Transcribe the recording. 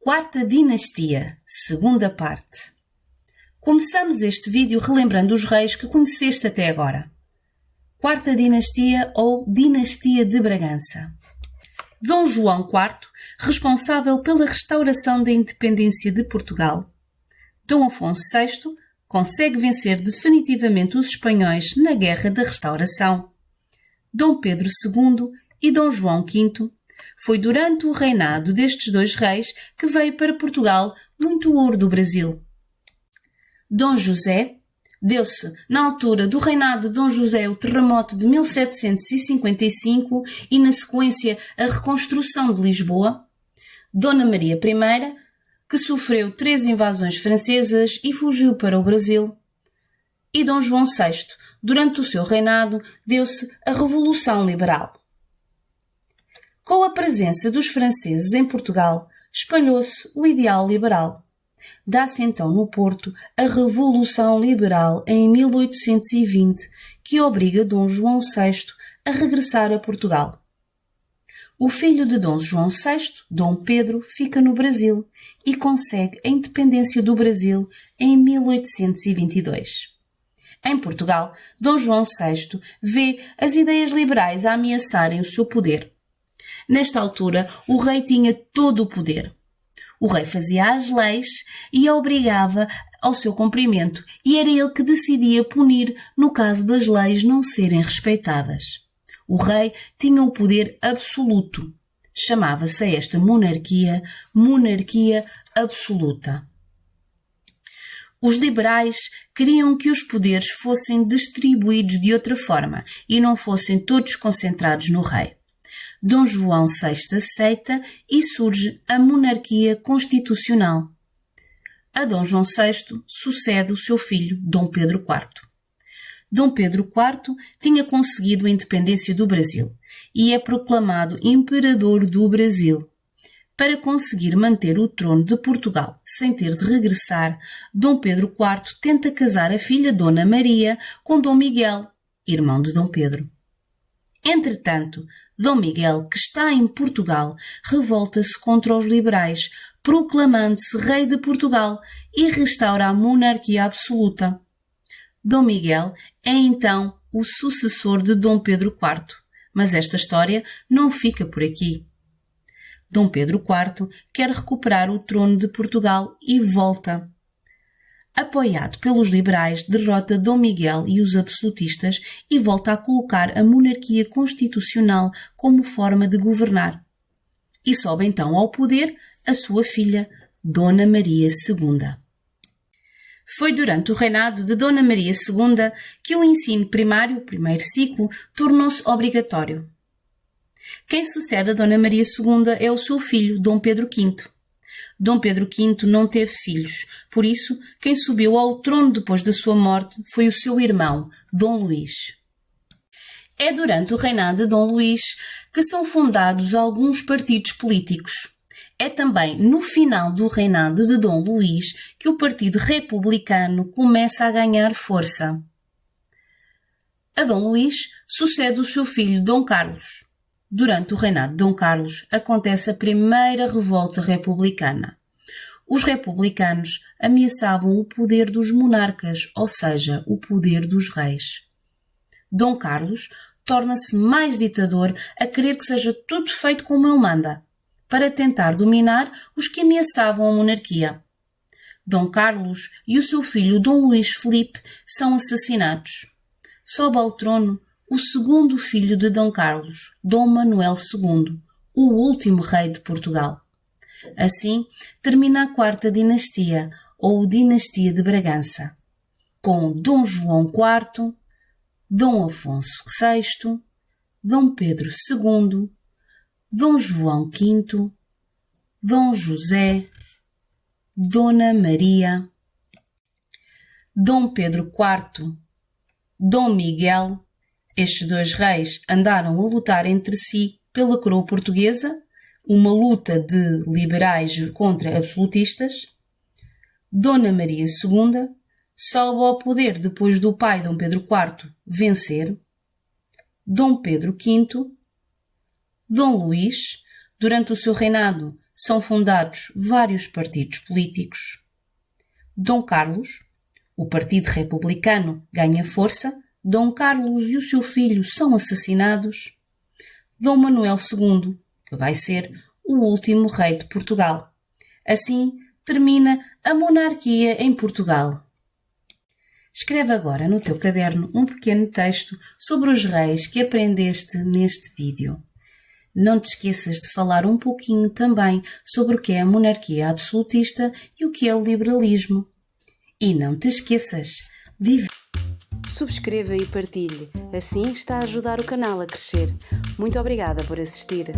Quarta Dinastia, segunda parte. Começamos este vídeo relembrando os reis que conheceste até agora. Quarta Dinastia ou Dinastia de Bragança. Dom João IV, responsável pela restauração da independência de Portugal. Dom Afonso VI consegue vencer definitivamente os espanhóis na Guerra da Restauração. Dom Pedro II e Dom João V. Foi durante o reinado destes dois reis que veio para Portugal muito ouro do Brasil. Dom José, deu-se, na altura do reinado de Dom José, o terremoto de 1755 e, na sequência, a reconstrução de Lisboa. Dona Maria I, que sofreu 3 invasões francesas e fugiu para o Brasil. E Dom João VI, durante o seu reinado, deu-se a Revolução Liberal. Com a presença dos franceses em Portugal, espalhou-se o ideal liberal. Dá-se então no Porto a Revolução Liberal em 1820, que obriga Dom João VI a regressar a Portugal. O filho de Dom João VI, Dom Pedro, fica no Brasil e consegue a independência do Brasil em 1822. Em Portugal, Dom João VI vê as ideias liberais a ameaçarem o seu poder. Nesta altura, o rei tinha todo o poder. O rei fazia as leis e a obrigava ao seu cumprimento, e era ele que decidia punir no caso das leis não serem respeitadas. O rei tinha o poder absoluto. Chamava-se a esta monarquia absoluta. Os liberais queriam que os poderes fossem distribuídos de outra forma e não fossem todos concentrados no rei. Dom João VI aceita e surge a monarquia constitucional. A Dom João VI sucede o seu filho, Dom Pedro IV. Dom Pedro IV tinha conseguido a independência do Brasil e é proclamado Imperador do Brasil. Para conseguir manter o trono de Portugal sem ter de regressar, Dom Pedro IV tenta casar a filha Dona Maria com Dom Miguel, irmão de Dom Pedro. Entretanto, Dom Miguel, que está em Portugal, revolta-se contra os liberais, proclamando-se rei de Portugal e restaura a monarquia absoluta. Dom Miguel é então o sucessor de Dom Pedro IV, mas esta história não fica por aqui. Dom Pedro IV quer recuperar o trono de Portugal e volta. Apoiado pelos liberais, derrota Dom Miguel e os absolutistas e volta a colocar a monarquia constitucional como forma de governar. E sobe então ao poder a sua filha, Dona Maria II. Foi durante o reinado de Dona Maria II que o ensino primário, o primeiro ciclo, tornou-se obrigatório. Quem sucede a Dona Maria II é o seu filho, Dom Pedro V. Dom Pedro V não teve filhos, por isso, quem subiu ao trono depois da sua morte foi o seu irmão, Dom Luís. É durante o reinado de Dom Luís que são fundados alguns partidos políticos. É também no final do reinado de Dom Luís que o Partido Republicano começa a ganhar força. A Dom Luís sucede o seu filho, Dom Carlos. Durante o reinado de Dom Carlos acontece a primeira revolta republicana. Os republicanos ameaçavam o poder dos monarcas, ou seja, o poder dos reis. Dom Carlos torna-se mais ditador a querer que seja tudo feito como ele manda, para tentar dominar os que ameaçavam a monarquia. Dom Carlos e o seu filho Dom Luís Filipe são assassinados. Sobe ao trono o segundo filho de Dom Carlos, Dom Manuel II, o último rei de Portugal. Assim, termina a quarta dinastia, ou Dinastia de Bragança, com Dom João IV, Dom Afonso VI, Dom Pedro II, Dom João V, Dom José, Dona Maria, Dom Pedro IV, Dom Miguel. Estes dois reis andaram a lutar entre si pela coroa portuguesa, uma luta de liberais contra absolutistas. Dona Maria II sobe ao poder depois do pai Dom Pedro IV vencer. Dom Pedro V, Dom Luís, durante o seu reinado, são fundados vários partidos políticos. Dom Carlos, o Partido Republicano ganha força, Dom Carlos e o seu filho são assassinados. Dom Manuel II, que vai ser o último rei de Portugal. Assim termina a monarquia em Portugal. Escreve agora no teu caderno um pequeno texto sobre os reis que aprendeste neste vídeo. Não te esqueças de falar um pouquinho também sobre o que é a monarquia absolutista e o que é o liberalismo. E não te esqueças de subscreva e partilhe, assim está a ajudar o canal a crescer. Muito obrigada por assistir.